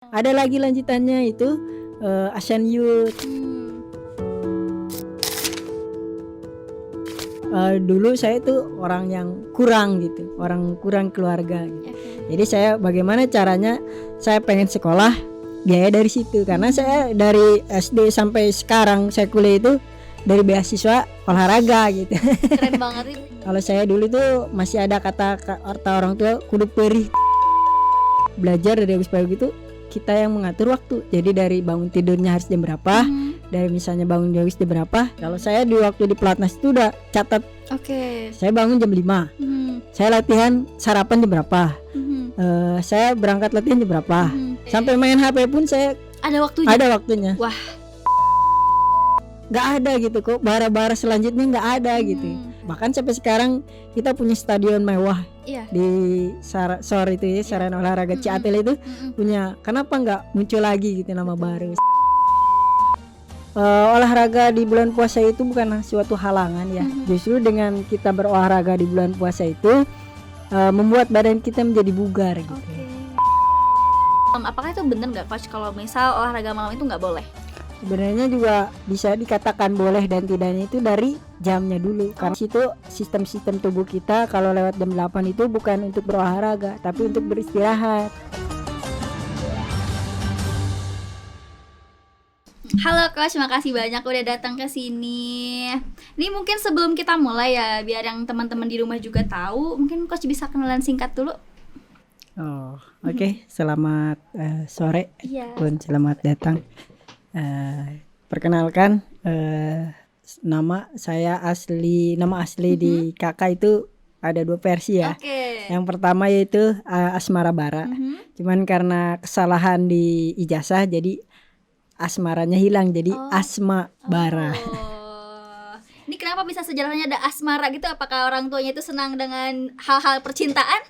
Ada lagi lanjutannya itu Asian Youth. Dulu saya tuh orang yang kurang gitu, orang kurang keluarga gitu. Jadi saya bagaimana caranya saya pengen sekolah, biaya dari situ. Karena saya dari SD sampai sekarang saya kuliah itu dari beasiswa olahraga gitu. Keren banget ini. Kalau saya dulu tuh masih ada kata orang tua kudu perih. Belajar dari pagi gitu kita yang mengatur waktu. Jadi dari bangun tidurnya harus jam berapa, dari misalnya bangun jam berapa. Kalau saya di waktu di pelatnas itu udah catat. Saya bangun jam 5. Saya latihan sarapan jam berapa. Saya berangkat latihan jam berapa. Sampai main HP pun saya ada waktunya. Ada waktunya. Wah. Gak ada gitu kok, bara-bara selanjutnya gak ada gitu. Bahkan sampai sekarang kita punya stadion mewah di SOR itu ya, sarana olahraga Ciatel itu punya. Kenapa nggak muncul lagi gitu nama baru? Olahraga di bulan puasa itu bukan suatu halangan ya. Justru dengan kita berolahraga di bulan puasa itu membuat badan kita menjadi bugar gitu. Apakah itu benar nggak coach kalau misal olahraga malam itu nggak boleh? Sebenarnya juga bisa dikatakan boleh dan tidaknya itu dari jamnya dulu. Karena situ sistem-sistem tubuh kita kalau lewat jam 8 itu bukan untuk berolahraga, tapi untuk beristirahat. Halo coach, makasih banyak udah datang ke sini. Ini mungkin sebelum kita mulai ya, biar yang teman-teman di rumah juga tahu, mungkin coach bisa kenalan singkat dulu. Oke. Selamat sore pun selamat datang. Perkenalkan, nama asli di kakak itu ada 2 versi ya. Yang pertama yaitu Asmara Bara. Cuman karena kesalahan di ijazah jadi asmaranya hilang jadi Asma Bara. Ini kenapa bisa sejarahnya ada asmara gitu? Apakah orang tuanya itu senang dengan hal-hal percintaan?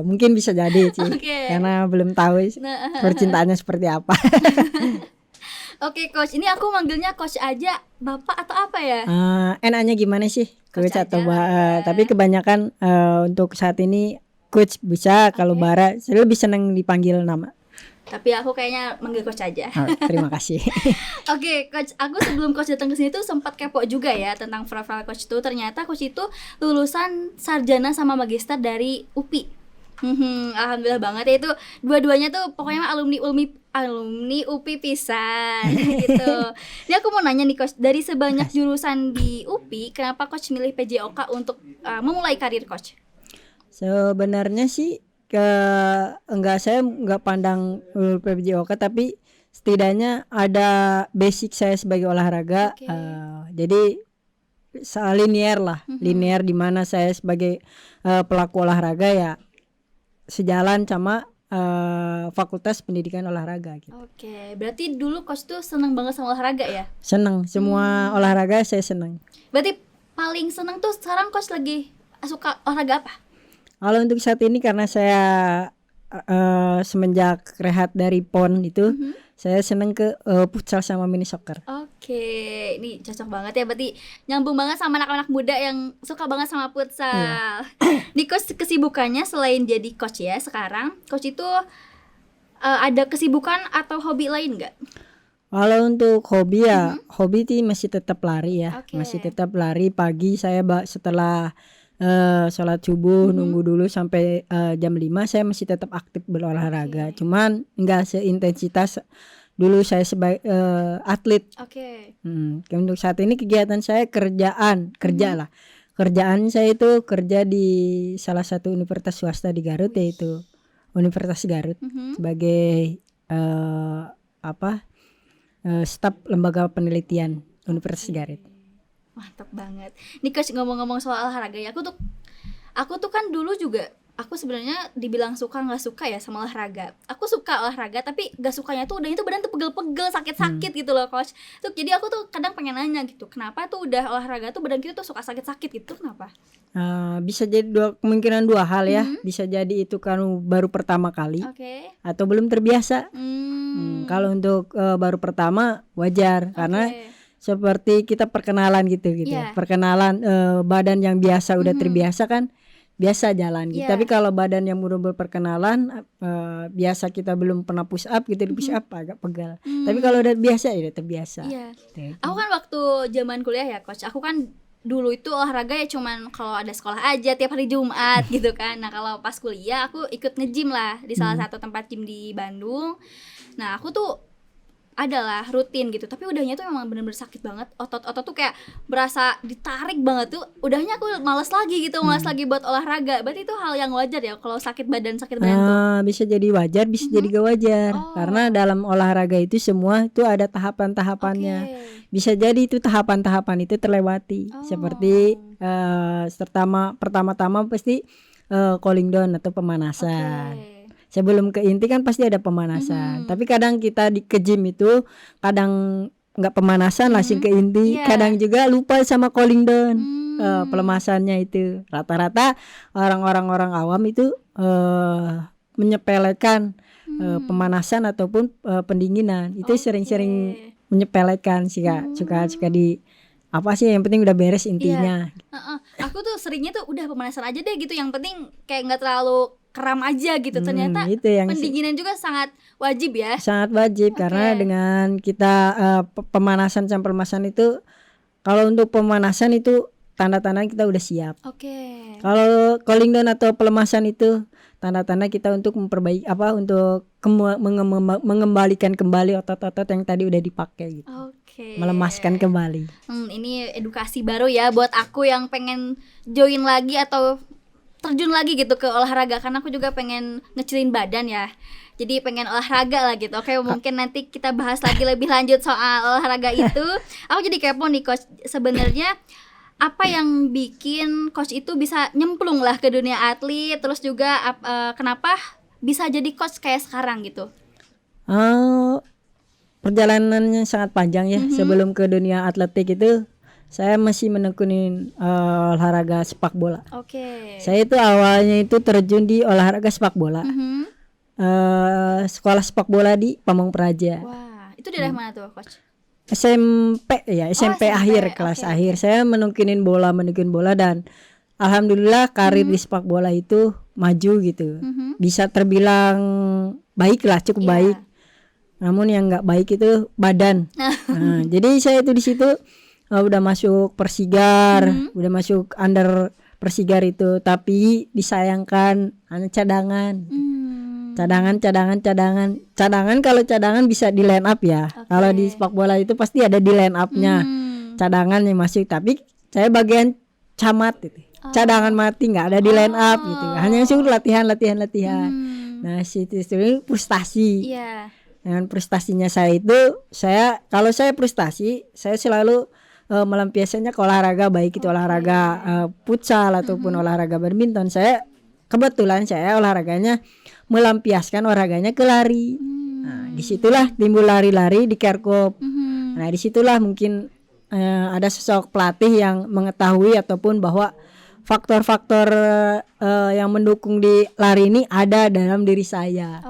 Mungkin bisa jadi sih. Karena belum tahu percintaannya seperti apa. Oke coach, ini aku manggilnya coach aja, bapak atau apa ya? Enaknya gimana sih? Coach atau aja. tapi kebanyakan untuk saat ini coach bisa. Kalau Bara saya lebih senang dipanggil nama. Tapi aku kayaknya manggil coach aja. Terima kasih. Oke coach, aku sebelum coach datang ke sini tuh sempat kepo juga ya tentang profil coach itu. Ternyata coach itu lulusan sarjana sama magister dari UPI. Alhamdulillah banget ya, itu dua-duanya tuh pokoknya alumni UPI pisan gitu. Jadi aku mau nanya nih coach, dari sebanyak jurusan di UPI, kenapa coach milih PJOK untuk memulai karir coach? Sebenarnya sih saya nggak pandang PJOK, tapi setidaknya ada basic saya sebagai olahraga. Jadi linear lah, linear di mana saya sebagai pelaku olahraga ya sejalan sama fakultas pendidikan olahraga gitu. Berarti dulu coach tuh seneng banget sama olahraga ya? Seneng, semua olahraga saya seneng. Berarti paling seneng tuh sekarang coach lagi suka olahraga apa? Kalau untuk saat ini karena saya semenjak rehat dari PON itu saya seneng ke futsal sama mini soccer. Ini cocok banget ya, berarti nyambung banget sama anak-anak muda yang suka banget sama futsal. Nih coach, kesibukannya selain jadi coach ya sekarang, coach itu ada kesibukan atau hobi lain nggak? Kalau untuk hobi ya, hobi masih tetap lari ya. Masih tetap lari pagi. Saya setelah sholat subuh nunggu dulu sampai jam 5 saya masih tetap aktif berolahraga. Cuman enggak seintensitas dulu saya sebagai atlet. Untuk saat ini kegiatan saya kerja lah. Kerjaan saya itu kerja di salah satu universitas swasta di Garut, yaitu Universitas Garut sebagai staf lembaga penelitian Universitas Garut. Mantap banget. Nih coach, ngomong-ngomong soal olahraga ya, aku tuh kan dulu juga, aku sebenarnya dibilang suka nggak suka ya sama olahraga. Aku suka olahraga tapi nggak sukanya tuh udah itu badan tuh pegel-pegel, sakit-sakit gitu loh coach. Tuh jadi aku tuh kadang pengen nanya gitu, kenapa tuh udah olahraga tuh badan kita tuh suka sakit-sakit gitu, kenapa? Bisa jadi kemungkinan 2 hal ya. Bisa jadi itu kan baru pertama kali atau belum terbiasa. Kalau untuk baru pertama wajar karena seperti kita perkenalan gitu. Perkenalan badan yang biasa udah terbiasa kan biasa jalan gitu. Iya. Tapi kalau badan yang baru berperkenalan, biasa kita belum pernah push up gitu, di push up agak pegal. Tapi kalau udah biasa ya udah terbiasa. Iya. Gitu. Aku kan waktu zaman kuliah ya coach, aku kan dulu itu olahraga ya cuman kalau ada sekolah aja tiap hari Jumat gitu kan. Nah kalau pas kuliah aku ikut nge-gym lah di salah satu tempat gym di Bandung. Nah aku tuh adalah rutin gitu, tapi udahnya tuh memang bener-bener sakit banget, otot-otot tuh kayak berasa ditarik banget tuh, udahnya aku malas lagi gitu, malas lagi buat olahraga. Berarti itu hal yang wajar ya kalau sakit badan tuh. Bisa jadi wajar, bisa jadi gak wajar. Karena dalam olahraga itu semua itu ada tahapan-tahapannya. Bisa jadi itu tahapan-tahapan itu terlewati. Seperti pertama-tama pasti cooling down atau pemanasan. Sebelum ke inti kan pasti ada pemanasan. Tapi kadang kita ke gym itu kadang nggak pemanasan langsung ke inti. Kadang juga lupa sama cooling down, pelemasannya itu. Rata-rata orang-orang awam itu menyepelekan pemanasan ataupun pendinginan. Itu sering-sering menyepelekan sih Kak. Suka di apa sih yang penting udah beres intinya. Aku tuh seringnya tuh udah pemanasan aja deh gitu. Yang penting kayak nggak terlalu kram aja gitu. Ternyata itu yang pendinginan juga sangat wajib ya. Sangat wajib karena dengan kita pemanasan sampai pelemasan itu, kalau untuk pemanasan itu tanda-tanda kita udah siap. Kalau cooling down atau pelemasan itu tanda-tanda kita untuk memperbaiki untuk mengembalikan kembali otot-otot yang tadi udah dipakai gitu. Melemaskan kembali. Ini edukasi baru ya buat aku yang pengen join lagi atau terjun lagi gitu ke olahraga, karena aku juga pengen ngecilin badan ya. Jadi pengen olahraga lah gitu. Mungkin nanti kita bahas lagi lebih lanjut soal olahraga itu. Aku jadi kepo nih coach, sebenarnya apa yang bikin coach itu bisa nyemplung lah ke dunia atlet, terus juga kenapa bisa jadi coach kayak sekarang gitu? Perjalanannya sangat panjang ya. Sebelum ke dunia atletik itu saya masih menekuni olahraga sepak bola. Saya itu awalnya itu terjun di olahraga sepak bola. Sekolah sepak bola di Pamong Praja. Wah, itu daerah mana tuh coach? SMP ya, SMP akhir, kelas akhir. Saya menekunin bola dan alhamdulillah karir di sepak bola itu maju gitu. Bisa terbilang baik lah, cukup baik. Namun yang nggak baik itu badan. Jadi saya itu di situ udah masuk Persigar, udah masuk under Persigar itu, tapi disayangkan hanya cadangan. Cadangan kalau cadangan bisa di line up ya. Kalau di sepak bola itu pasti ada di line upnya. Cadangan yang masuk, tapi saya bagian camat itu. Cadangan mati nggak ada di line up gitu. Hanya suruh latihan. Nah, situ frustasi. Dengan prestasinya kalau saya frustasi, saya selalu melampiaskannya ke olahraga, baik itu olahraga futsal ataupun olahraga badminton. Kebetulan saya olahraganya melampiaskan olahraganya ke lari. Nah, disitulah timbul lari-lari di Kerkop. Nah, disitulah mungkin ada sosok pelatih yang mengetahui ataupun bahwa faktor-faktor yang mendukung di lari ini ada dalam diri saya.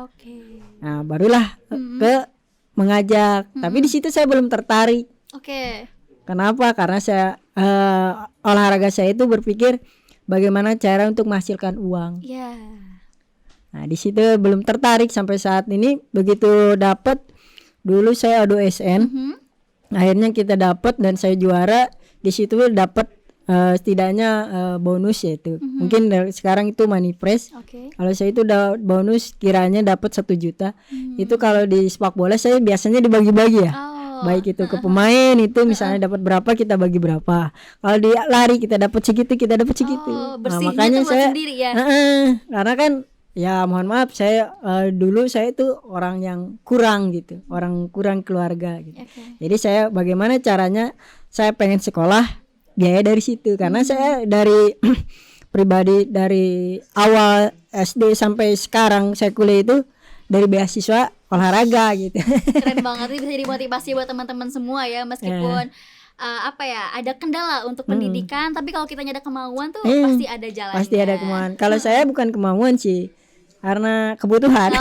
Nah, barulah ke mengajak. Tapi di situ saya belum tertarik. Kenapa? Karena saya olahraga saya itu berpikir bagaimana cara untuk menghasilkan uang. Nah, di situ belum tertarik sampai saat ini. Begitu dapat, dulu saya adu SN, akhirnya kita dapat dan saya juara. Di situ dapat setidaknya bonus yaitu mungkin sekarang itu money prize. Kalau saya itu bonus kiranya dapat 1 juta. Itu kalau di sepak bola saya biasanya dibagi-bagi ya. Baik itu ke pemain itu misalnya dapat berapa kita bagi berapa. Kalau di lari kita dapat segitu nah, makanya saya karena kan ya mohon maaf saya dulu saya itu orang yang kurang gitu, orang kurang keluarga gitu. Jadi saya bagaimana caranya saya pengen sekolah, biaya dari situ karena saya dari pribadi dari awal SD sampai sekarang saya kuliah itu dari beasiswa olahraga gitu. Keren banget nih, bisa jadi motivasi buat teman-teman semua ya, meskipun ada kendala untuk pendidikan, tapi kalau kita ada kemauan tuh pasti ada jalannya. Pasti ada kemauan. Kalau saya bukan kemauan sih, karena kebutuhan.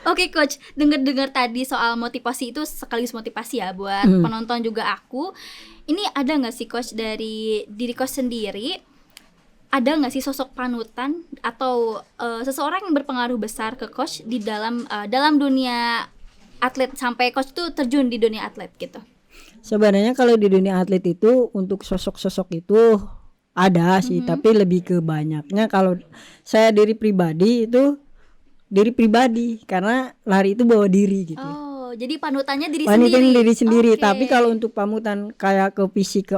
Oke coach, dengar tadi soal motivasi itu sekaligus motivasi ya buat penonton juga aku. Ini ada nggak sih coach dari diri coach sendiri ada nggak sih sosok panutan atau seseorang yang berpengaruh besar ke coach di dalam dunia atlet sampai coach tuh terjun di dunia atlet gitu? Sebenarnya kalau di dunia atlet itu untuk sosok-sosok itu ada sih, tapi lebih ke banyaknya kalau saya diri pribadi karena lari itu bawa diri gitu. Oh, jadi panutannya diri sendiri. Oke. Tapi kalau untuk panutan kayak ke fisik ke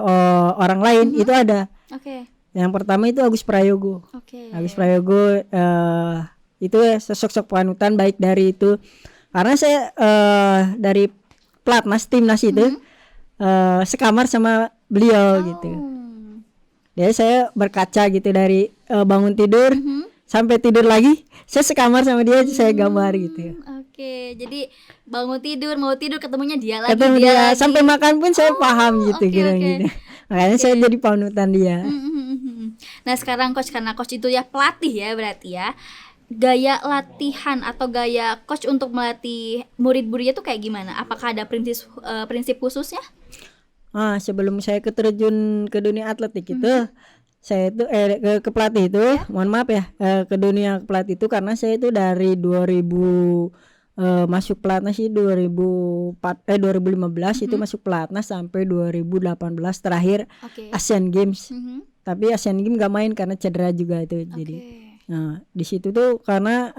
orang lain itu ada. Oke. Yang pertama itu Agus Prayogo. Oke. Agus Prayogo itu sosok panutan baik dari itu karena saya dari pelatnas timnas itu sekamar sama beliau gitu. Jadi saya berkaca gitu dari bangun tidur sampai tidur lagi, saya sekamar sama dia, saya gambar gitu. Oke, jadi bangun tidur mau tidur ketemunya dia lagi. Ketemu dia sampai makan pun saya paham gitu gitu. Makanya saya jadi panutan dia. Nah sekarang coach, karena coach itu ya pelatih ya berarti ya, gaya latihan atau gaya coach untuk melatih murid-muridnya tuh kayak gimana? Apakah ada prinsip khususnya? Sebelum saya terjun ke dunia atletik itu, saya itu ke pelatih itu, mohon maaf ya, ke dunia pelatih itu karena saya itu dari 2000 masuk pelatnas sih 2015 itu masuk pelatnas sampai 2018 terakhir Asian Games. Tapi Asian Games gak main karena cedera juga itu. Jadi di situ tuh karena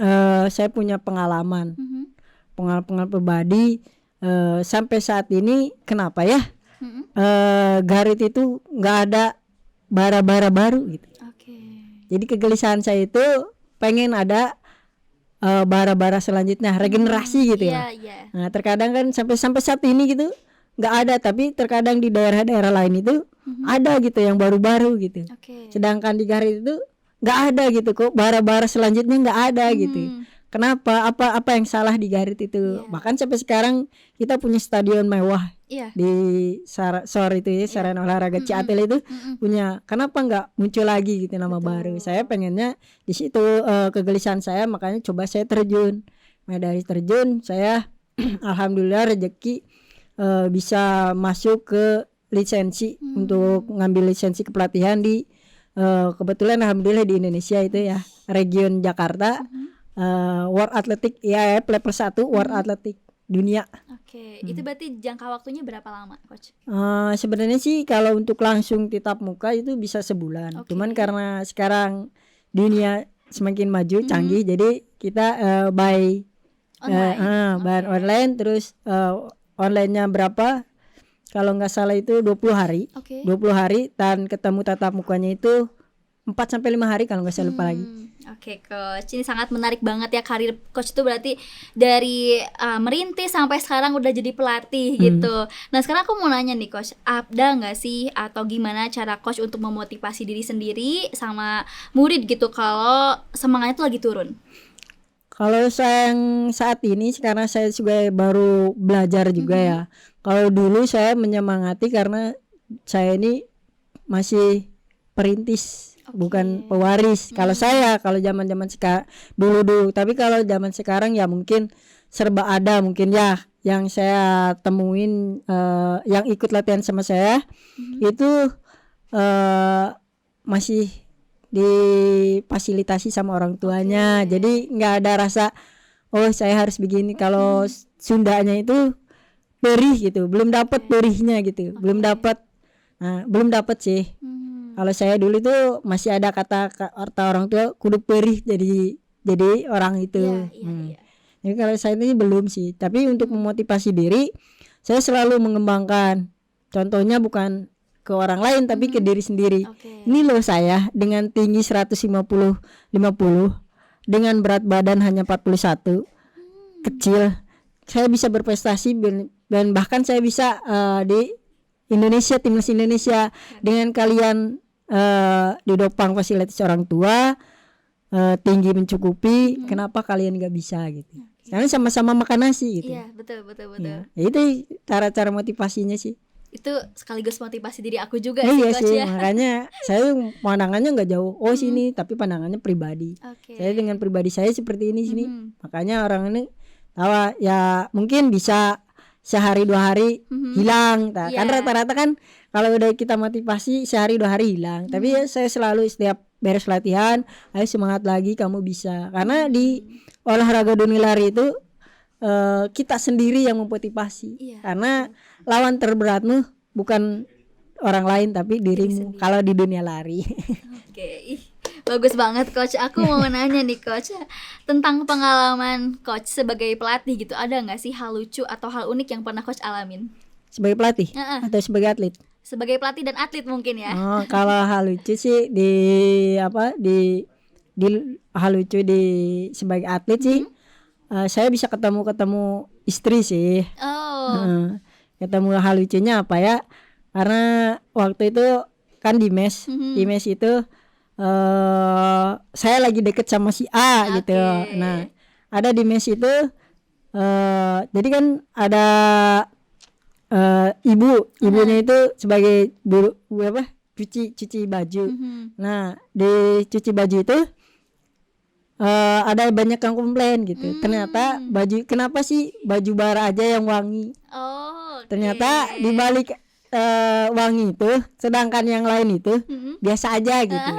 saya punya pengalaman pribadi sampai saat ini. Kenapa ya Garut itu nggak ada bara-bara baru gitu. Jadi kegelisahan saya itu pengen ada bara-bara selanjutnya, regenerasi gitu ya. Nah terkadang kan sampai saat ini gitu nggak ada, tapi terkadang di daerah-daerah lain itu ada gitu yang baru-baru gitu. Sedangkan di Garut itu nggak ada gitu, kok bara-bara selanjutnya nggak ada gitu. Kenapa? Apa yang salah di Garut itu? Bahkan sampai sekarang kita punya stadion mewah di SOR itu ya, Sarana Olahraga Ciatel itu punya. Kenapa nggak muncul lagi gitu nama baru? Saya pengennya di situ kegelisahan saya, makanya coba saya terjun. Nah dari terjun saya alhamdulillah rezeki bisa masuk ke lisensi untuk ngambil lisensi kepelatihan di kebetulan alhamdulillah di Indonesia itu ya, region Jakarta. World Athletic ya, level 1 World Athletic dunia. Itu berarti jangka waktunya berapa lama, coach? Sebenarnya sih kalau untuk langsung tatap muka itu bisa sebulan. Cuman karena sekarang dunia semakin maju, canggih, jadi kita by online terus online-nya berapa? Kalau nggak salah itu 20 hari. 20 hari dan ketemu tatap mukanya itu 4-5 hari kalau nggak saya lupa lagi. Coach, ini sangat menarik banget ya karir coach itu, berarti dari merintis sampai sekarang udah jadi pelatih gitu. Nah sekarang aku mau nanya nih coach, ada nggak sih atau gimana cara coach untuk memotivasi diri sendiri sama murid gitu kalau semangatnya tuh lagi turun? Kalau saya saat ini karena saya juga baru belajar juga ya. Kalau dulu saya menyemangati karena saya ini masih perintis, bukan pewaris. Kalau saya, kalau zaman-zaman dulu. Tapi kalau zaman sekarang ya mungkin serba ada, mungkin ya yang saya temuin yang ikut latihan sama saya itu masih difasilitasi sama orang tuanya. Jadi nggak ada rasa oh saya harus begini. Kalau Sundanya itu perih gitu, belum dapat perihnya gitu, belum dapat. Nah, belum dapat sih. Kalau saya dulu tuh masih ada kata orang tua kudu perih jadi orang itu. Jadi kalau saya ini belum sih. Tapi untuk memotivasi diri, saya selalu mengembangkan. Contohnya bukan ke orang lain tapi ke diri sendiri. Ini loh saya dengan tinggi 150 dengan berat badan hanya 41, kecil, saya bisa berprestasi dan bahkan saya bisa di Indonesia, timnas Indonesia dengan kalian didopang fasilitas orang tua, tinggi mencukupi, kenapa kalian nggak bisa gitu? Karena sama-sama makan nasi gitu. Iya betul. Ya, itu cara motivasinya sih. Itu sekaligus motivasi diri aku juga iya coach sih, ya. makanya saya pandangannya nggak jauh sini, tapi pandangannya pribadi. Saya dengan pribadi saya seperti ini sini, makanya orang ini tahu ya mungkin bisa sehari 2 hari hilang, kan rata-rata kan kalau udah kita motivasi sehari 2 hari hilang. Tapi ya saya selalu setiap beres latihan, ayo semangat lagi, kamu bisa. Karena di olahraga dunia lari itu kita sendiri yang memotivasi. Iya. Karena lawan terberatmu bukan orang lain tapi dirimu kalau di dunia lari. Oke, ih, bagus banget coach. Aku mau nanya nih coach, tentang pengalaman coach sebagai pelatih gitu. Ada nggak sih hal lucu atau hal unik yang pernah coach alamin? Sebagai pelatih Heeh. atau sebagai atlet? Sebagai pelatih dan atlet mungkin ya. Oh, kalau hal lucu sih di hal lucu di sebagai atlet sih, saya bisa ketemu istri sih. Oh. Heeh. Ketemu hal lucunya apa ya? Karena waktu itu kan di mes, di mes itu saya lagi deket sama si A gitu. Oke. Nah, ada di mes itu jadi kan ada ibunya itu sebagai cuci baju. Nah, di cuci baju itu ada banyak yang komplain gitu. Ternyata kenapa sih baju bara aja yang wangi? Oh, oke. Ternyata di balik wangi itu, sedangkan yang lain itu biasa aja gitu.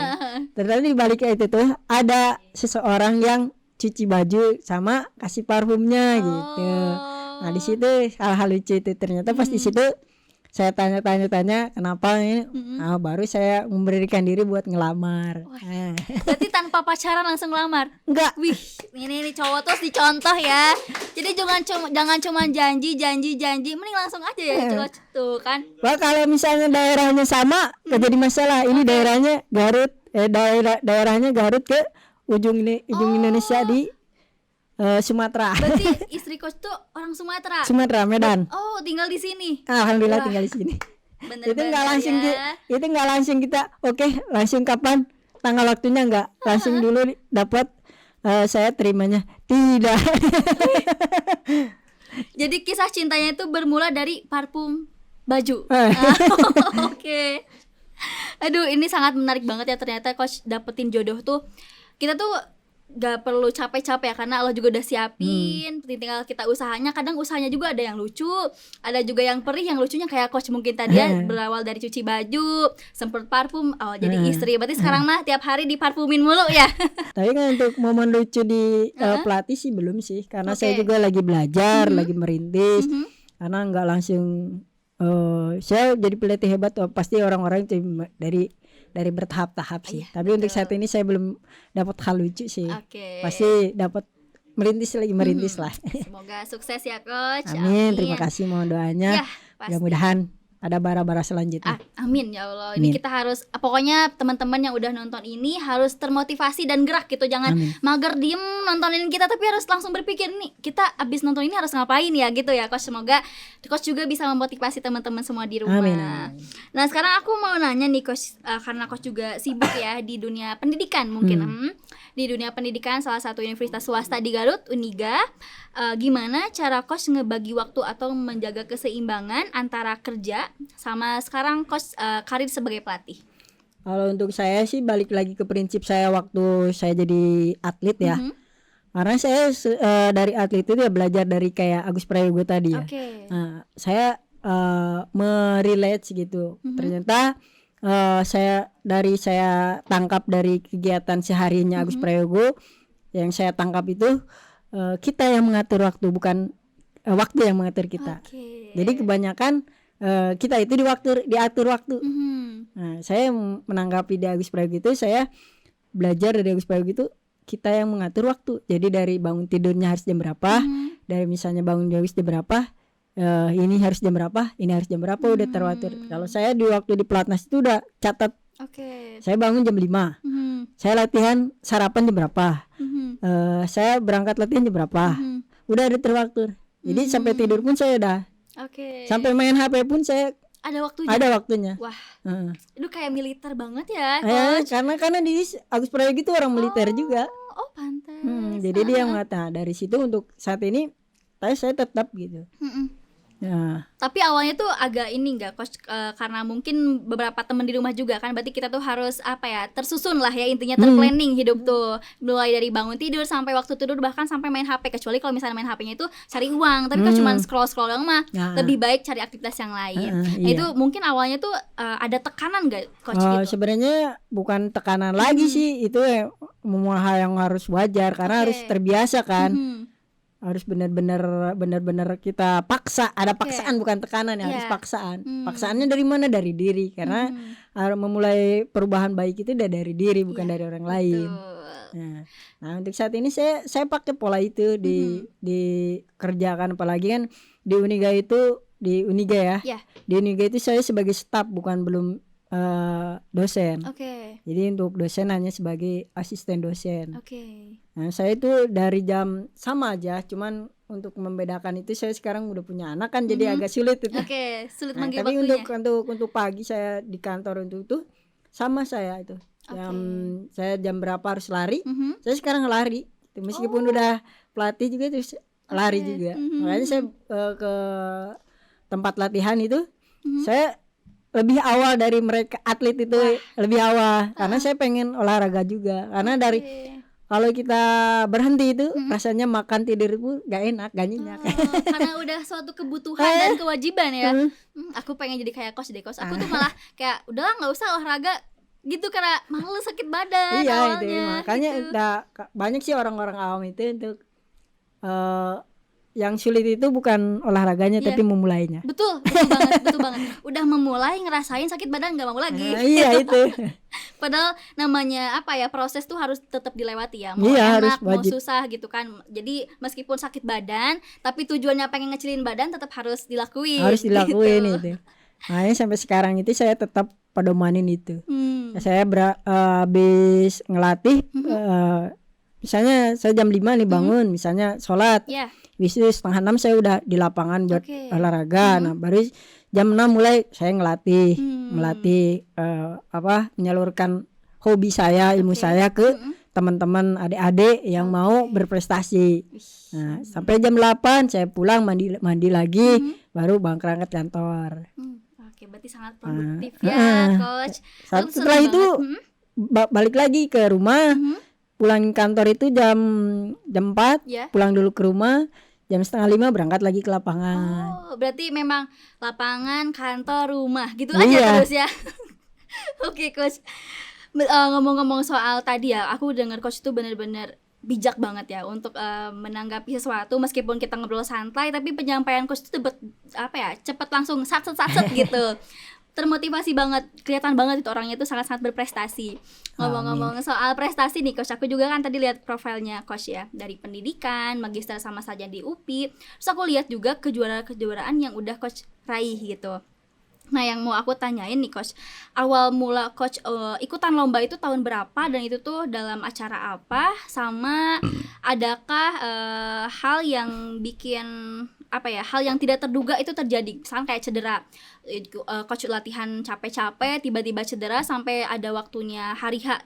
Ternyata di balik itu tuh ada seseorang yang cuci baju sama kasih parfumnya gitu. Nah, di situ hal-hal lucu itu ternyata pas di situ saya tanya kenapa ini. Nah, baru saya memberikan diri buat ngelamar. Nah. Berarti tanpa pacaran langsung lamar? Enggak. Wih, ini cowok terus dicontoh ya. Jadi jangan cuma janji, mending langsung aja ya coach tuh kan. Wah, kalau misalnya daerahnya sama gak jadi masalah. Ini daerahnya Garut, daerahnya Garut ke ujung Indonesia di Sumatera. Berarti istri coach tuh orang Sumatera. Sumatera, Medan. Oh, tinggal di sini. Alhamdulillah. Wah. Tinggal di sini. Bener Itu nggak langsung ya. itu nggak langsung kita langsung kapan tanggal waktunya, nggak langsung dulu dapat saya terimanya tidak. Jadi kisah cintanya itu bermula dari parfum baju. Oke. Aduh, ini sangat menarik banget ya, ternyata coach dapetin jodoh tuh kita tuh gak perlu capek-capek ya, karena Allah juga udah siapin. Tinggal kita usahanya. Kadang usahanya juga ada yang lucu, ada juga yang perih. Yang lucunya kayak coach mungkin tadi ya, berawal dari cuci baju, semprot parfum, jadi istri. Berarti sekarang mah tiap hari diparfumin mulu ya. Tapi kan untuk momen lucu di pelatih sih belum sih, karena saya juga lagi belajar, lagi merintis. Karena nggak langsung saya jadi pelatih hebat tuh, pasti orang-orang itu dari bertahap-tahap sih. Tapi betul. untuk saat ini saya belum dapat hal lucu sih. Oke. Pasti dapat merintis lah. Semoga sukses ya coach. Amin. Terima kasih, mohon doanya. Ya, pasti. Mudah-mudahan ada bara-bara selanjutnya. Amin ya Allah. Ini kita harus, pokoknya teman-teman yang udah nonton ini harus termotivasi dan gerak gitu. Jangan mager diem nontonin kita, tapi harus langsung berpikir nih, kita abis nonton ini harus ngapain ya gitu ya coach. Semoga coach juga bisa memotivasi teman-teman semua di rumah. Amin. Nah, sekarang aku mau nanya nih coach, karena coach juga sibuk ya di dunia pendidikan mungkin. Di dunia pendidikan salah satu universitas swasta di Garut, Uniga. Gimana cara coach ngebagi waktu atau menjaga keseimbangan antara kerja sama sekarang coach karir sebagai pelatih? Kalau untuk saya sih balik lagi ke prinsip saya waktu saya jadi atlet ya. Karena saya dari atlet itu ya belajar dari kayak Agus Prayogo tadi ya. Nah, saya merelate gitu. Ternyata saya tangkap dari kegiatan seharinya Agus Prayogo, yang saya tangkap itu kita yang mengatur waktu, bukan waktu yang mengatur kita. Jadi kebanyakan kita itu diatur waktu. Nah, saya menanggapi di Agus Prayogo itu, saya belajar dari Agus Prayogo itu kita yang mengatur waktu. Jadi dari bangun tidurnya harus jam berapa, dari misalnya bangun jam berapa, ini harus jam berapa, ini harus jam berapa, udah teratur. Kalau saya di waktu di pelatnas itu udah catat. Saya bangun jam 5. Saya latihan sarapan jam berapa. Saya berangkat latihan jam berapa. Udah ada teratur. Jadi sampai tidur pun saya udah. Sampai main HP pun saya ada waktunya. Wah, itu kayak militer banget ya coach. Karena di Agus Prayogo itu orang militer juga. Oh, pantas. Jadi dia mengatakan dari situ untuk saat ini saya tetap gitu. Ya. Tapi awalnya tuh agak ini enggak coach, karena mungkin beberapa teman di rumah juga kan, berarti kita tuh harus apa ya, tersusun lah ya intinya, terplanning hidup tuh, mulai dari bangun tidur sampai waktu tidur, bahkan sampai main HP. Kecuali kalau misalnya main HP-nya itu cari uang, tapi kalau cuma scroll doang mah lebih baik cari aktivitas yang lain. Nah iya. itu mungkin awalnya tuh ada tekanan nggak coach gitu? Sebenarnya bukan tekanan lagi sih, itu hal yang harus wajar karena harus terbiasa kan. Harus benar-benar kita paksa, ada paksaan bukan tekanan ya, harus paksaan. Paksaannya dari mana? Dari diri, karena memulai perubahan baik itu dari diri, bukan dari orang lain. Nah untuk saat ini saya pakai pola itu dikerjakan, apalagi kan di Uniga itu, di Uniga ya. Di Uniga itu saya sebagai staf, belum dosen. Jadi untuk dosen hanya sebagai asisten dosen. Nah saya itu dari jam sama aja, cuman untuk membedakan itu saya sekarang udah punya anak kan, jadi agak sulit itu. Sulit Nah, manggil tapi waktunya. untuk pagi saya di kantor untuk itu sama saya itu. Saya jam berapa harus lari, saya sekarang lari. Meskipun udah pelatih juga terus lari juga. Makanya saya ke tempat latihan itu saya lebih awal dari mereka atlet itu. Lebih awal karena saya pengen olahraga juga, karena dari kalau kita berhenti itu rasanya makan tidur itu gak enak, gak nyenyak. Karena udah suatu kebutuhan dan kewajiban ya. Aku pengen jadi kayak coach deh, coach. Aku tuh malah kayak udahlah nggak usah olahraga gitu karena malu sakit badan awalnya. Itu makanya gitu. Banyak sih orang-orang awam itu untuk yang sulit itu bukan olahraganya tapi memulainya. Betul banget. Udah memulai ngerasain sakit badan nggak mau lagi. Iya itu. Padahal namanya apa ya, proses tuh harus tetap dilewati ya. Mau enak, mau susah gitu kan. Jadi meskipun sakit badan, tapi tujuannya pengen ngecilin badan tetap harus dilakuin. Itu. Makanya sampai sekarang itu saya tetap pedomanin itu. Saya habis ngelatih, misalnya saya jam 5 nih bangun, misalnya sholat. Biasanya 5:30 saya udah di lapangan buat olahraga. Nah baru jam 6 mulai saya ngelatih menyalurkan hobi saya, ilmu saya ke teman-teman adik-adik yang mau berprestasi. Nah sampai jam 8 saya pulang mandi lagi, baru berangkat kantor. Berarti sangat produktif ya coach. Setelah itu balik lagi ke rumah. Pulang kantor itu jam 4, pulang dulu ke rumah, jam 4:30 berangkat lagi ke lapangan. Berarti memang lapangan, kantor, rumah gitu aja terus ya. Oke coach, ngomong-ngomong soal tadi ya, aku dengar coach itu benar-benar bijak banget ya untuk menanggapi sesuatu. Meskipun kita ngobrol santai, tapi penyampaian coach itu cepet langsung sat gitu. Termotivasi banget, kelihatan banget itu orangnya itu sangat-sangat berprestasi. Ngomong-ngomong soal prestasi nih coach, aku juga kan tadi lihat profilnya coach ya, dari pendidikan, magister sama sarjana di UPI. Terus aku lihat juga kejuaraan yang udah coach raih gitu. Nah yang mau aku tanyain nih coach, awal mula coach ikutan lomba itu tahun berapa, dan itu tuh dalam acara apa, sama adakah hal yang bikin hal yang tidak terduga itu terjadi, misalnya kayak cedera, coach latihan capek-capek tiba-tiba cedera sampai ada waktunya hari H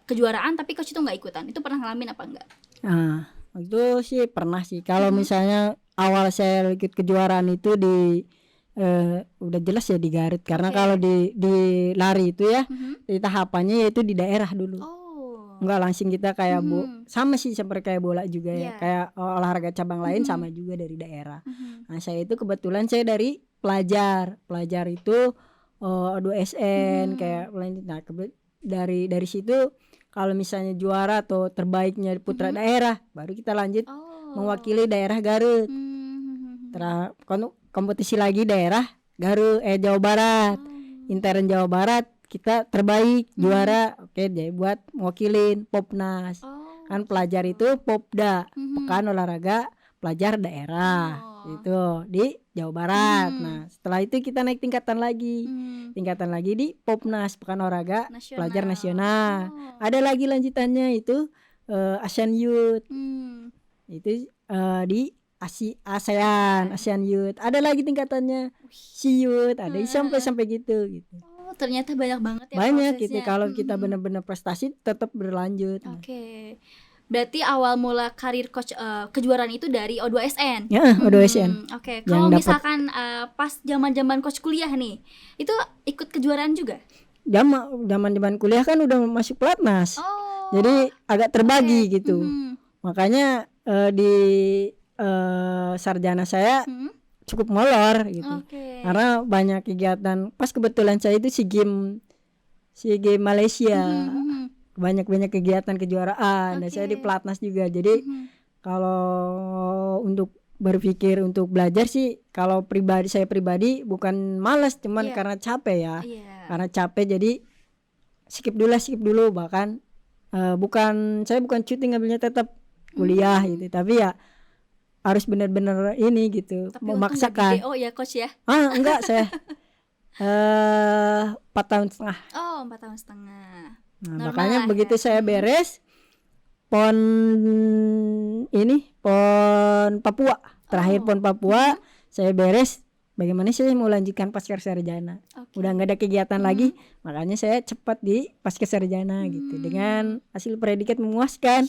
kejuaraan tapi coach itu nggak ikutan, itu pernah ngalamin apa enggak? Nah itu sih pernah sih. Kalau misalnya awal saya ikut kejuaraan itu udah jelas ya di Garut, karena kalau di lari itu ya di tahapannya yaitu di daerah dulu. Enggak langsung kita kayak sama sih seperti kayak bola juga ya, kayak olahraga cabang lain sama juga dari daerah. Nah saya itu kebetulan saya dari pelajar itu 2SN kayak nah dari situ kalau misalnya juara atau terbaiknya putra daerah baru kita lanjut mewakili daerah Garut. Kompetisi lagi daerah Garut Jawa Barat, intern Jawa Barat kita terbaik juara, jadi buat mewakilin Popnas. Kan pelajar itu Popda, Pekan Olahraga Pelajar Daerah, itu di Jawa Barat. Nah setelah itu kita naik tingkatan lagi di Popnas, Pekan Olahraga Pelajar Nasional. Ada lagi lanjutannya itu Asian Youth, itu di ASEAN Youth. Ada lagi tingkatannya Si Youth, ada sampai gitu. Ternyata banyak banget ya banyak prosesnya. gitu. Kalau kita benar-benar prestasi tetap berlanjut. Berarti awal mula karir coach kejuaraan itu dari O2SN. Ya, O2SN. Oke. Yang Kalau dapat. misalkan pas zaman-zaman coach kuliah nih, itu ikut kejuaraan juga? Zaman kuliah kan udah masuk pelatnas. Oh. Jadi agak terbagi Oke. gitu. Makanya di sarjana saya cukup molor gitu. Oke. Karena banyak kegiatan. Pas kebetulan saya itu SEA Games Malaysia. Banyak kegiatan kejuaraan. Dan saya di pelatnas juga. Jadi kalau untuk berpikir untuk belajar sih, kalau saya pribadi bukan malas, cuman karena capek ya. Karena capek jadi skip dulu. Bahkan saya bukan cuti, ngambilnya tetap kuliah gitu. Tapi ya harus benar-benar ini gitu, tapi memaksakan. Oh ya coach ya? Enggak, saya 4 tahun setengah. Oh, 4 tahun setengah. Nah, makanya begitu saya beres PON Papua, terakhir PON Papua saya beres, bagaimana saya mau lanjutkan pasca sarjana. Udah nggak ada kegiatan lagi, makanya saya cepat di pasca sarjana gitu, dengan hasil predikat memuaskan.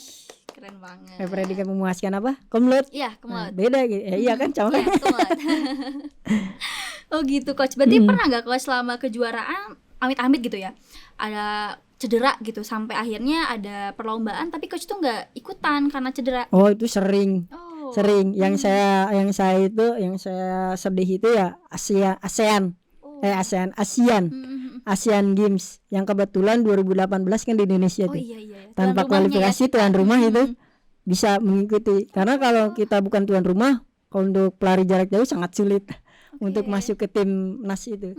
Keren banget. Predikat memuaskan apa? Komlut. Iya, komlut. Beda gitu. Iya kan, sama. Iya, komlut. Oh gitu coach. Berarti pernah nggak coach selama kejuaraan amit-amit gitu ya, ada cedera gitu sampai akhirnya ada perlombaan tapi coach tuh nggak ikutan karena cedera? Oh, itu sering. Yang saya sedih itu ya ASEAN Games yang kebetulan 2018 kan di Indonesia tuh. Tanpa kualifikasi tuan rumah itu bisa mengikuti. Karena kalau kita bukan tuan rumah, untuk pelari jarak jauh sangat sulit untuk masuk ke timnas itu.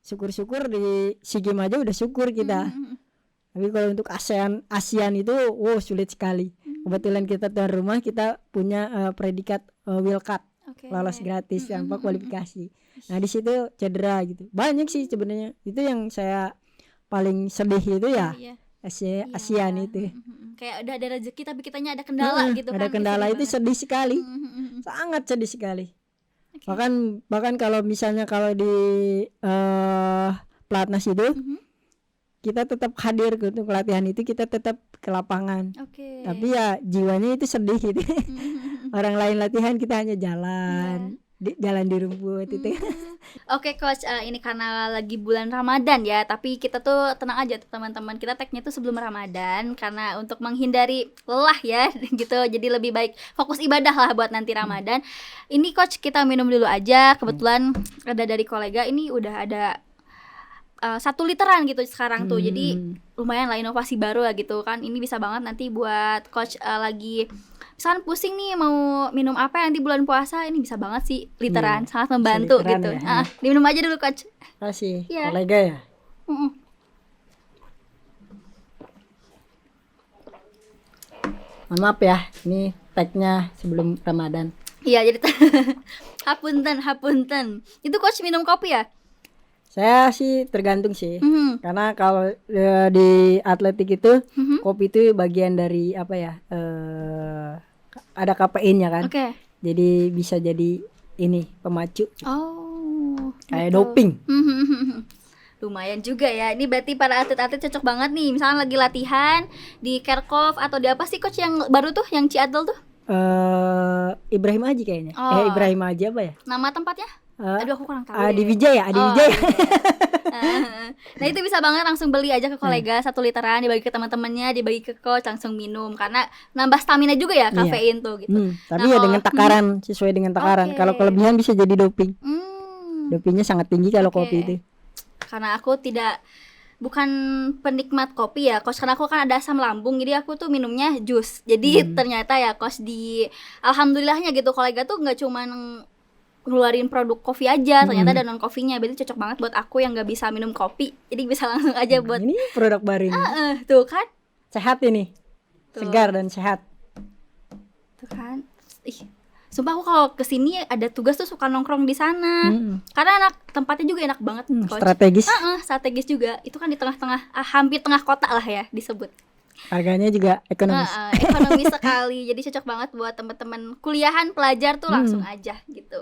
Syukur-syukur di SEA Games aja udah syukur kita. Tapi kalau untuk ASEAN itu sulit sekali. Kebetulan kita tuan rumah, kita punya predikat wildcard, lolos gratis tanpa kualifikasi. Nah di situ cedera gitu. Banyak sih sebenarnya. Itu yang saya paling sedih itu ya. ASEAN itu. Kayak udah ada rezeki tapi kitanya ada kendala gitu kan. Ada kendala itu sedih sekali. Sangat sedih sekali. Bahkan kalau misalnya kalau di pelatnas itu kita tetap hadir untuk latihan itu, kita tetap ke lapangan. Tapi ya jiwanya itu sedih gitu. Orang lain latihan, kita hanya jalan di rumput itu. Oke coach, ini karena lagi bulan Ramadan ya, tapi kita tuh tenang aja teman-teman, kita tag-nya tuh sebelum Ramadan karena untuk menghindari lelah ya gitu. Jadi lebih baik fokus ibadah lah buat nanti Ramadan. Ini coach kita minum dulu aja. Kebetulan ada dari kolega ini udah ada 1 literan gitu sekarang tuh. Jadi lumayan lah, inovasi baru lah gitu kan. Ini bisa banget nanti buat coach lagi misalkan pusing nih mau minum apa ya nanti bulan puasa, ini bisa banget sih literan, sangat membantu gitu. Ya. Diminum aja dulu coach. Kasih kolega ya. Maaf ya, ini tag-nya sebelum Ramadan. Iya, jadi hapunten. Itu coach minum kopi ya? Saya sih tergantung sih. Karena kalau di atletik itu kopi itu bagian dari apa ya? Ada kafeinnya kan. Jadi bisa jadi ini pemacu. Kayak gitu. Doping. Lumayan juga ya. Ini berarti para atlet-atlet cocok banget nih. Misalnya lagi latihan di Kerkov atau di apa sih coach yang baru tuh, yang Ciadel tuh? Ibrahim Haji kayaknya. Ibrahim Haji apa ya? Nama tempatnya? Aduh aku kurang tahu. Adi Wijaya. Nah itu bisa banget langsung beli aja ke kolega 1 literan, dibagi ke teman-temannya, dibagi ke coach, langsung minum karena nambah stamina juga ya kafein tuh gitu. Tapi ya dengan takaran, sesuai dengan takaran. Kalau kelebihan bisa jadi doping. Dopingnya sangat tinggi kalau kopi itu. Karena aku bukan penikmat kopi ya coach, karena aku kan ada asam lambung, jadi aku tuh minumnya jus. Jadi ternyata ya coach, di alhamdulillahnya gitu kolega tuh nggak cuman ngeluarin produk kopi aja, ternyata ada non kopinya. Berarti cocok banget buat aku yang nggak bisa minum kopi, jadi bisa langsung aja buat ini produk baru ini. Tuh kan sehat ini tuh. Segar dan sehat tuh kan. Sumpah aku kalau kesini ada tugas tuh suka nongkrong di sana karena tempatnya juga enak banget coach. Strategis juga. Itu kan di tengah-tengah, hampir tengah kota lah ya disebut. Harganya juga ekonomis. Ekonomis sekali. Jadi cocok banget buat teman-teman kuliahan, pelajar tuh langsung aja gitu.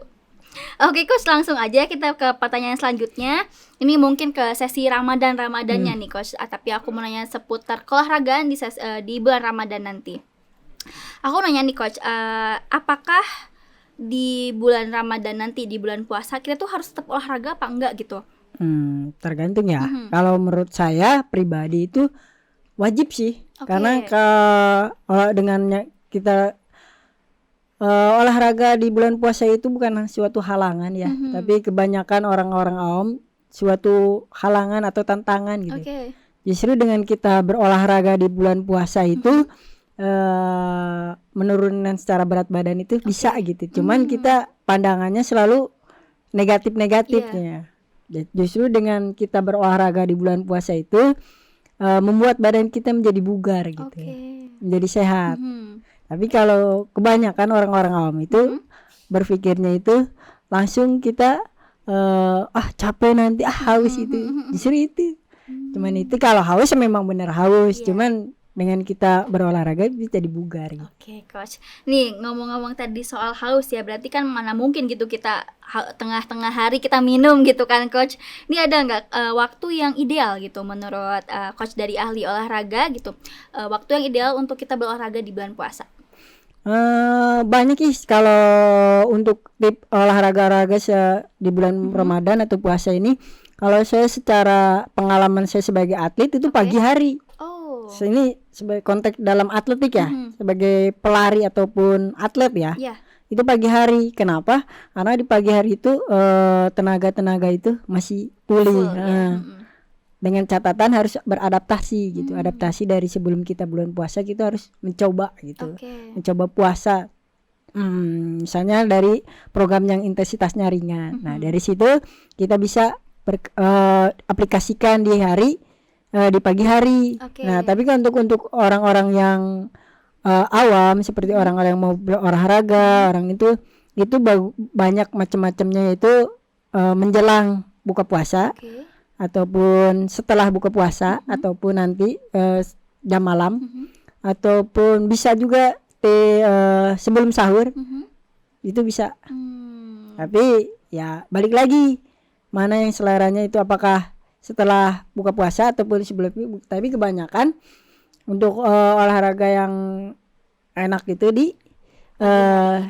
Oke coach, langsung aja kita ke pertanyaan selanjutnya. Ini mungkin ke sesi Ramadannya nih coach. Tapi aku mau nanya seputar keolahragaan di bulan Ramadan nanti. Aku nanya nih coach, apakah di bulan Ramadan nanti, di bulan puasa kita tuh harus tetap olahraga apa enggak gitu? Tergantung ya. Kalau menurut saya pribadi itu wajib sih, karena dengannya kita olahraga di bulan puasa itu bukan suatu halangan ya, tapi kebanyakan orang-orang awam suatu halangan atau tantangan gitu. Justru dengan kita berolahraga di bulan puasa itu menurunkan secara berat badan itu bisa gitu. Cuman kita pandangannya selalu negatif-negatifnya. Justru dengan kita berolahraga di bulan puasa itu membuat badan kita menjadi bugar gitu, menjadi sehat. Tapi kalau kebanyakan orang-orang awam itu berpikirnya itu langsung kita capek nanti, haus itu. Justru itu. Cuman itu kalau haus memang benar haus, cuman dengan kita berolahraga bisa dibugar gitu. Oke, coach. Nih, ngomong-ngomong tadi soal haus ya, berarti kan mana mungkin gitu kita tengah-tengah hari kita minum gitu kan, coach. Ini ada nggak waktu yang ideal gitu menurut coach dari ahli olahraga gitu, waktu yang ideal untuk kita berolahraga di bulan puasa? Banyak sih kalau untuk tip olahraga di bulan Ramadan atau puasa ini. Kalau saya secara pengalaman saya sebagai atlet itu pagi hari. Ini sebagai konteks dalam atletik ya, sebagai pelari ataupun atlet ya. Itu pagi hari. Kenapa? Karena di pagi hari itu tenaga itu masih pulih. Dengan catatan harus beradaptasi gitu. Adaptasi dari sebelum kita bulan puasa kita harus mencoba gitu. Mencoba puasa. Misalnya dari program yang intensitasnya ringan. Nah, dari situ kita bisa aplikasikan di hari di pagi hari. Nah, tapi kan untuk orang-orang yang awam seperti orang-orang yang mau berolahraga, orang itu banyak macam-macamnya, itu menjelang buka puasa ataupun setelah buka puasa ataupun nanti jam malam ataupun bisa juga sebelum sahur. Itu bisa. Tapi ya balik lagi mana yang seleranya itu, apakah setelah buka puasa ataupun sebelum. Tapi kebanyakan untuk olahraga yang enak itu di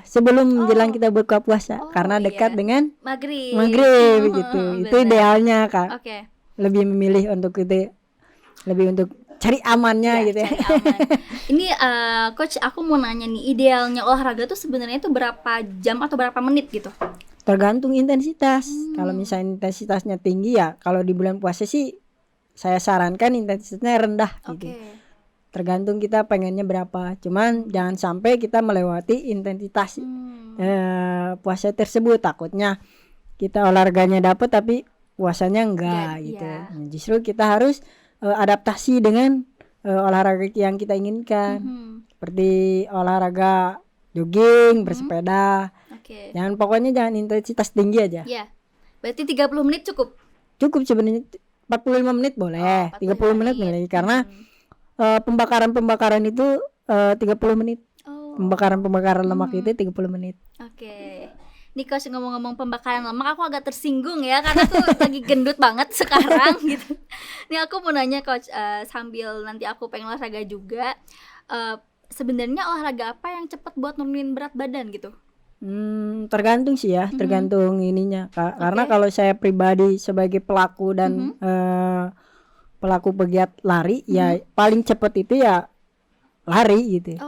sebelum menjelang kita buka puasa, karena dekat dengan maghrib gitu. Itu idealnya Kak. Lebih memilih untuk itu, lebih untuk cari amannya gitu ya. Ini coach, aku mau nanya nih, idealnya olahraga tuh sebenarnya itu berapa jam atau berapa menit gitu? Tergantung intensitas. Kalau misalnya intensitasnya tinggi ya, kalau di bulan puasa sih saya sarankan intensitasnya rendah gitu. Tergantung kita pengennya berapa. Cuman jangan sampai kita melewati intensitas puasa tersebut. Takutnya kita olahraganya dapat tapi puasanya enggak gitu. Justru kita harus adaptasi dengan olahraga yang kita inginkan. Seperti olahraga jogging, bersepeda. Jangan, pokoknya jangan intensitas tinggi aja. Berarti 30 menit cukup? Cukup sebenarnya. 45 menit boleh, 30 menit boleh. Karena pembakaran itu 30 menit. Pembakaran lemak itu 30 menit. Nih coach, ngomong-ngomong pembakaran lemak, aku agak tersinggung ya, karena tuh lagi gendut banget sekarang gitu. Nih aku mau nanya coach, sambil nanti aku pengen olahraga juga, sebenarnya olahraga apa yang cepat buat nurunin berat badan gitu? Tergantung sih ya, tergantung ininya. Karena kalau saya pribadi sebagai pelaku dan pelaku pegiat lari, ya paling cepat itu ya lari gitu.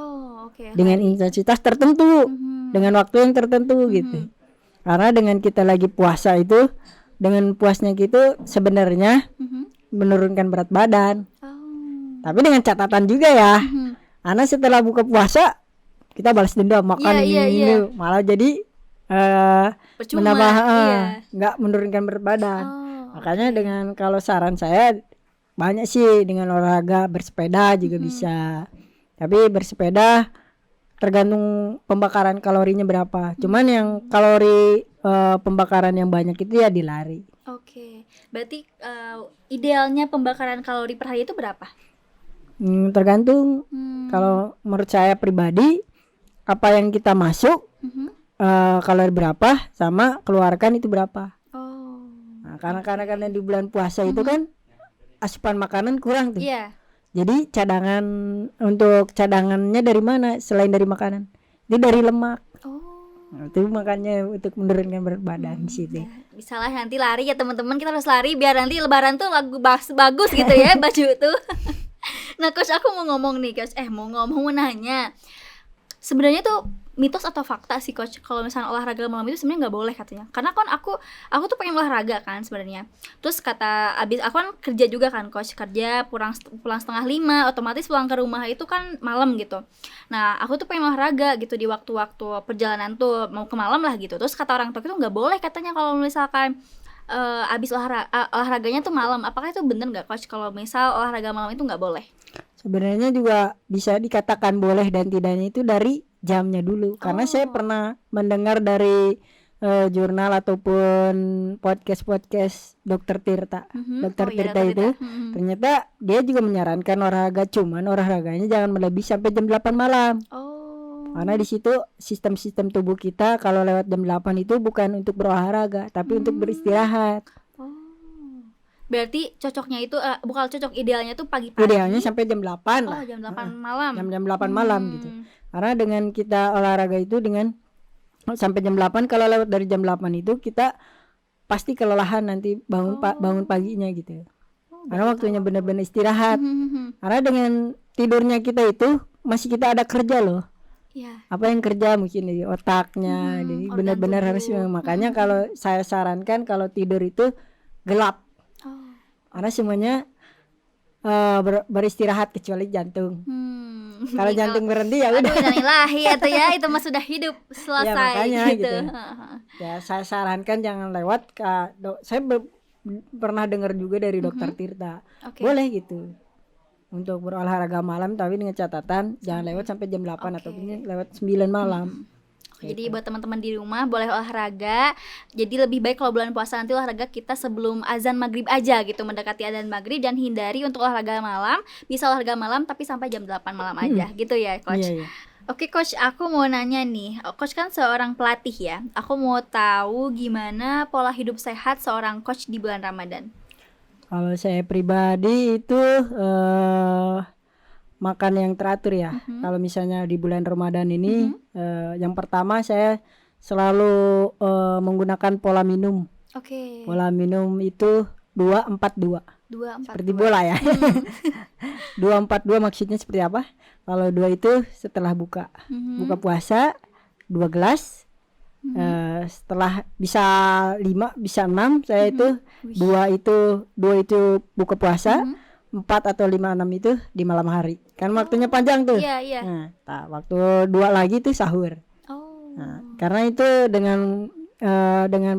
Dengan intensitas tertentu, dengan waktu yang tertentu gitu. Karena dengan kita lagi puasa itu, dengan puasnya gitu sebenarnya menurunkan berat badan. Tapi dengan catatan juga ya. Karena setelah buka puasa kita balas dendam, makan ini malah jadi menambah nggak menurunkan berat badan. Makanya dengan, kalau saran saya banyak sih, dengan olahraga bersepeda juga bisa. Tapi bersepeda tergantung pembakaran kalorinya berapa. Cuman yang kalori pembakaran yang banyak itu ya di lari. Berarti idealnya pembakaran kalori per hari itu berapa? Tergantung. Kalau menurut saya pribadi, apa yang kita masuk kalori berapa sama keluarkan itu berapa. Nah, karena di bulan puasa itu kan asupan makanan kurang tuh. Jadi untuk cadangannya dari mana selain dari makanan? Itu dari lemak. Nah, itu makanya untuk menurunkan berat badan situ. Ya, bisa lah nanti lari ya teman-teman, kita harus lari biar nanti lebaran tuh bagus gitu ya baju tuh. Nah coach, aku mau ngomong nih coach, mau nanya, sebenarnya tuh mitos atau fakta sih coach kalau misalnya olahraga malam itu sebenarnya nggak boleh katanya? Karena kan aku tuh pengen olahraga kan sebenarnya. Terus abis aku kan kerja juga kan coach, kerja pulang setengah 5, otomatis pulang ke rumah itu kan malam gitu. Nah aku tuh pengen olahraga gitu di waktu-waktu perjalanan tuh mau ke malam lah gitu. Terus kata orang tua itu nggak boleh katanya kalau misalkan abis olahraganya tuh malam. Apakah itu bener nggak coach kalau misal olahraga malam itu nggak boleh? Sebenarnya juga bisa dikatakan boleh dan tidaknya itu dari jamnya dulu. Karena saya pernah mendengar dari jurnal ataupun podcast Dokter Tirta. Dokter Tirta itu ternyata dia juga menyarankan olahraga, cuman olahraganya jangan melebihi sampai jam 8 malam. Karena di situ sistem tubuh kita kalau lewat jam 8 itu bukan untuk berolahraga, tapi untuk beristirahat. Berarti cocoknya itu bukan cocok, idealnya tuh pagi-pagi. Idealnya sampai jam 8 lah. Jam 8 malam. Jam 8 malam gitu. Karena dengan kita olahraga itu dengan sampai jam 8, kalau lewat dari jam 8 itu kita pasti kelelahan nanti bangun paginya gitu. Karena waktunya benar-benar istirahat. Karena dengan tidurnya kita itu masih kita ada kerja loh. Apa yang kerja mungkin di otaknya. Jadi benar-benar harus makanya kalau saya sarankan kalau tidur itu gelap. Karena semuanya beristirahat kecuali jantung. Kalau jantung berhenti ya udah. Ilahi itu ya, itu mah sudah hidup selesai. Ya makanya gitu. Ya saya sarankan jangan lewat saya pernah dengar juga dari Dokter Tirta. Boleh gitu. Untuk berolahraga malam tapi dengan catatan jangan lewat sampai jam 8 ataupun lewat 9 malam. Jadi buat teman-teman di rumah boleh olahraga. Jadi lebih baik kalau bulan puasa nanti olahraga kita sebelum azan maghrib aja gitu, mendekati azan maghrib, dan hindari untuk olahraga malam. Bisa olahraga malam tapi sampai jam 8 malam aja gitu ya coach. Oke coach, aku mau nanya nih, coach kan seorang pelatih ya. Aku mau tahu gimana pola hidup sehat seorang coach di bulan Ramadan. Kalau saya pribadi itu makan yang teratur ya. Kalau misalnya di bulan Ramadan ini yang pertama saya selalu menggunakan pola minum. Pola minum itu 2-4-2. Seperti bola ya. 2-4-2 maksudnya seperti apa? Kalau 2 itu setelah buka puasa 2 gelas. Setelah bisa 5 bisa 6 saya itu 2 itu buka puasa. 4 atau 5, 6 itu di malam hari. Kan waktunya panjang tuh. Nah, waktu 2 lagi itu sahur. Nah, karena itu dengan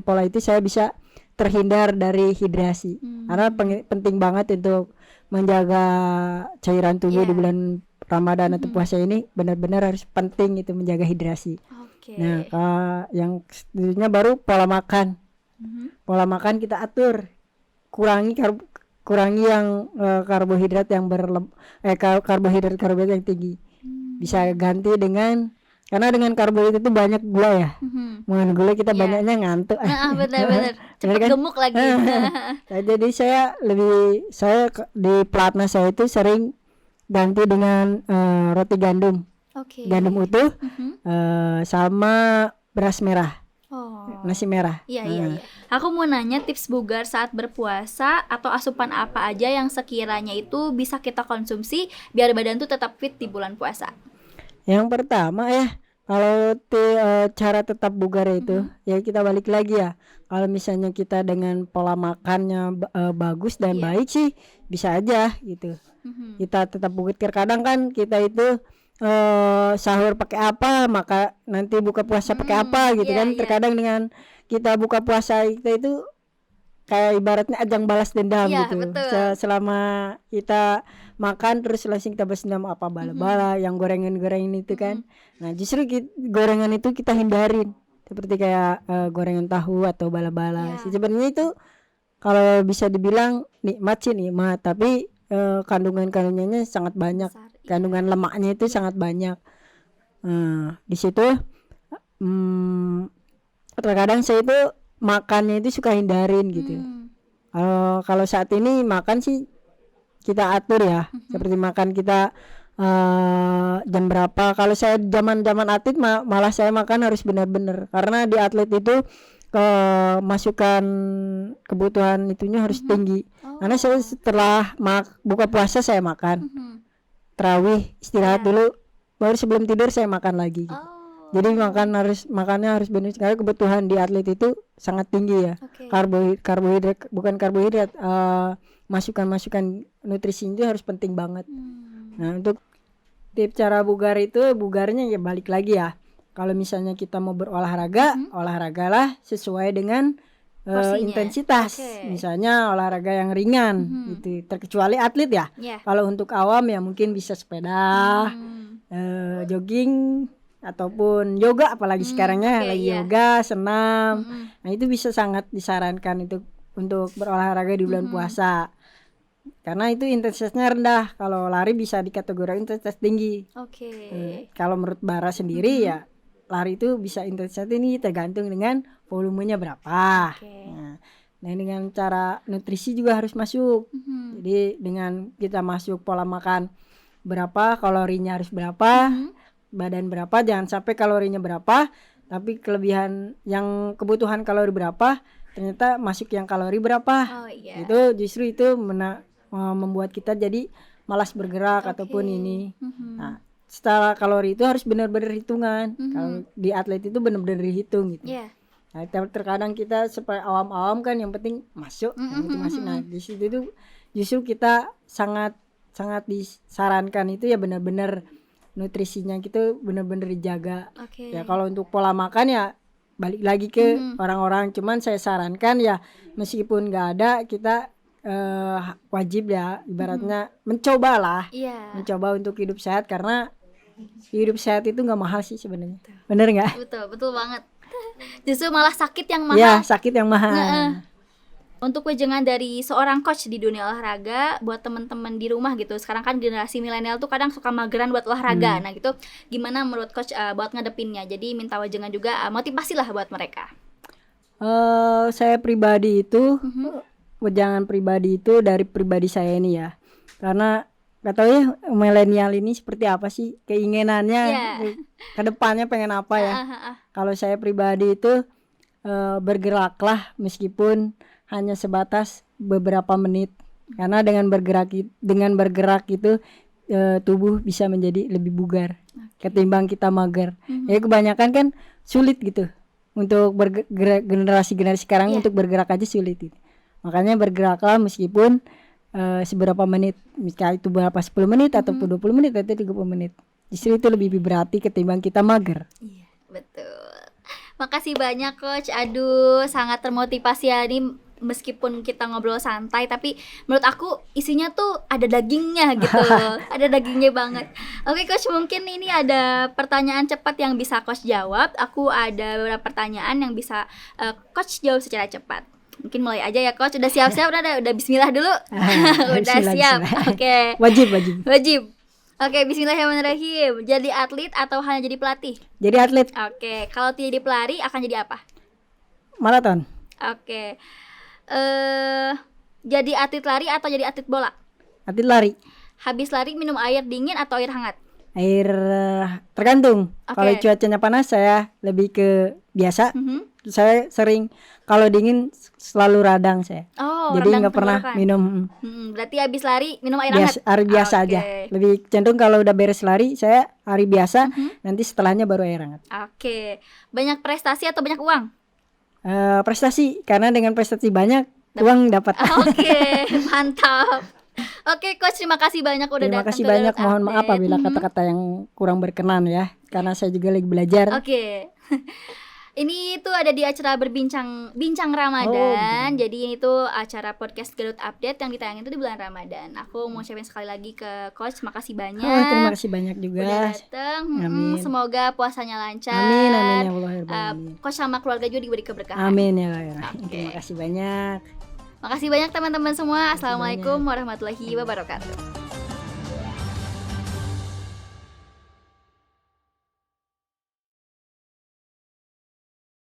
pola itu saya bisa terhindar dari hidrasi. Karena penting banget untuk menjaga cairan tubuh di bulan Ramadan atau puasa ini, benar-benar harus penting itu menjaga hidrasi. Nah, yang selanjutnya baru pola makan. Pola makan kita atur. Kurangi yang karbohidrat yang karbohidrat yang tinggi. Bisa ganti karena dengan karbohidrat itu banyak gula ya. Dengan gula kita banyaknya ngantuk. Benar-benar cepat kan? Gemuk lagi. Jadi saya di pelatnas saya itu sering ganti dengan roti gandum. Gandum utuh sama beras merah. Nasi merah. Iya. Aku mau nanya tips bugar saat berpuasa atau asupan apa aja yang sekiranya itu bisa kita konsumsi biar badan tuh tetap fit di bulan puasa. Yang pertama ya, kalau cara tetap bugar itu ya kita balik lagi ya. Kalau misalnya kita dengan pola makannya bagus dan baik sih bisa aja gitu. Kita tetap bugar. Terkadang kan kita itu sahur pakai apa, maka nanti buka puasa pakai apa gitu kan. Terkadang dengan kita buka puasa kita itu kayak ibaratnya ajang balas dendam gitu. Selama kita makan terus langsung kita balas dendam apa bala-bala yang gorengan-gorengan itu kan. Nah, justru gorengan itu kita hindarin. Seperti kayak gorengan tahu atau bala-bala. Sebenarnya itu kalau bisa dibilang nikmat, tapi kandungannya sangat banyak. Kandungan lemaknya itu sangat banyak. Di situ terkadang saya itu makannya itu suka hindarin gitu. Kalau saat ini makan sih kita atur ya. Seperti makan kita jam berapa. Kalau saya zaman atlet malah saya makan harus benar-benar, karena di atlet itu masukan kebutuhan itunya harus tinggi. Karena saya setelah buka puasa saya makan, tarawih istirahat dulu, baru sebelum tidur saya makan lagi gitu. Jadi makannya harus benar, karena kebutuhan di atlet itu sangat tinggi ya. Karbohidrat bukan karbohidrat, masukan nutrisi itu harus penting banget. Nah, untuk tips cara bugarnya ya balik lagi ya. Kalau misalnya kita mau berolahraga, olahragalah sesuai dengan intensitas. Misalnya olahraga yang ringan gitu. Terkecuali atlet ya. Kalau untuk awam ya mungkin bisa sepeda, jogging ataupun yoga, apalagi sekarangnya lagi yoga, senam. Nah, itu bisa sangat disarankan itu untuk berolahraga di bulan puasa. Karena itu intensitasnya rendah. Kalau lari bisa dikategorikan intensitas tinggi. Kalau menurut Bara sendiri ya lari itu bisa intensitas ini tergantung dengan volumenya berapa. Nah, dengan cara nutrisi juga harus masuk. Jadi dengan kita masuk pola makan berapa, kalorinya harus berapa, badan berapa, jangan sampai kalorinya berapa tapi kelebihan yang kebutuhan kalori berapa ternyata masuk yang kalori berapa. Itu justru itu membuat kita jadi malas bergerak ataupun ini. Nah, setelah kalori itu harus benar-benar hitungan. Kalau di atlet itu benar-benar dihitung gitu. Nah, terkadang kita seperti awam-awam kan yang penting masuk, masuk. Nah, di situ itu justru kita sangat disarankan itu ya benar-benar nutrisinya gitu benar-benar dijaga. Ya kalau untuk pola makan ya balik lagi ke orang-orang, cuman saya sarankan ya meskipun nggak ada kita wajib ya ibaratnya mencoba untuk hidup sehat, karena hidup sehat itu nggak mahal sih sebenarnya. Bener nggak? Betul banget. Justru malah sakit yang mahal. Ya, sakit yang mahal. Untuk wejangan dari seorang coach di dunia olahraga buat teman-teman di rumah gitu. Sekarang kan generasi milenial tuh kadang suka mageran buat olahraga. Nah gitu, gimana menurut coach buat ngadepinnya? Jadi minta wejangan juga motivasi lah buat mereka. Saya pribadi itu wejangan pribadi itu dari pribadi saya ini ya. Karena gak tahu ya milenial ini seperti apa sih keinginannya, kedepannya pengen apa ya. Kalau saya pribadi itu bergeraklah meskipun hanya sebatas beberapa menit, karena dengan bergerak itu tubuh bisa menjadi lebih bugar ketimbang kita mager. Ya kebanyakan kan sulit gitu untuk generasi sekarang untuk bergerak aja sulit gitu. Makanya bergeraklah meskipun seberapa menit, misalnya itu berapa 10 menit ataupun 20 menit atau 30 menit. Justru itu lebih berarti ketimbang kita mager. Iya, betul. Makasih banyak coach. Aduh, sangat termotivasi ya ini. Meskipun kita ngobrol santai, tapi menurut aku isinya tuh ada dagingnya gitu. Ada dagingnya banget. Oke coach, mungkin ini ada pertanyaan cepat yang bisa coach jawab. Aku ada beberapa pertanyaan yang bisa coach jawab secara cepat. Mungkin mulai aja ya coach. Udah siap-siap? udah bismillah dulu. Udah siap. Oke. Wajib. Oke, bismillahirrahmanirrahim. Jadi atlet atau hanya jadi pelatih? Jadi atlet. Oke, kalau tidak jadi pelari akan jadi apa? Maraton. Oke. Jadi atlet lari atau jadi atlet bola? Atlet lari. Habis lari minum air dingin atau air hangat? Air tergantung. Kalau cuacanya panas saya lebih ke biasa. Saya sering kalau dingin selalu radang saya. Jadi nggak pernah minum. Berarti habis lari minum air hangat? Air biasa aja. Lebih cenderung kalau udah beres lari saya air biasa. Nanti setelahnya baru air hangat. Oke. Banyak prestasi atau banyak uang? Prestasi, karena dengan prestasi banyak uang dapat. Oke, mantap. Oke coach, terima kasih banyak udah datang. Terima kasih banyak, mohon maaf apabila kata-kata yang kurang berkenan ya, karena saya juga lagi belajar. Oke. Ini tuh ada di acara bincang Ramadan. Jadi ini tuh acara podcast Garut Update yang ditayangin tuh di bulan Ramadan. Aku mau ucapin sekali lagi ke coach, makasih banyak. Terima kasih banyak juga. Udah datang. Semoga puasanya lancar. Amin ya Allah. Coach sama keluarga juga diberi keberkahan. Amin ya Allah. Terima kasih banyak. Makasih banyak teman-teman semua. Assalamualaikum warahmatullahi wabarakatuh.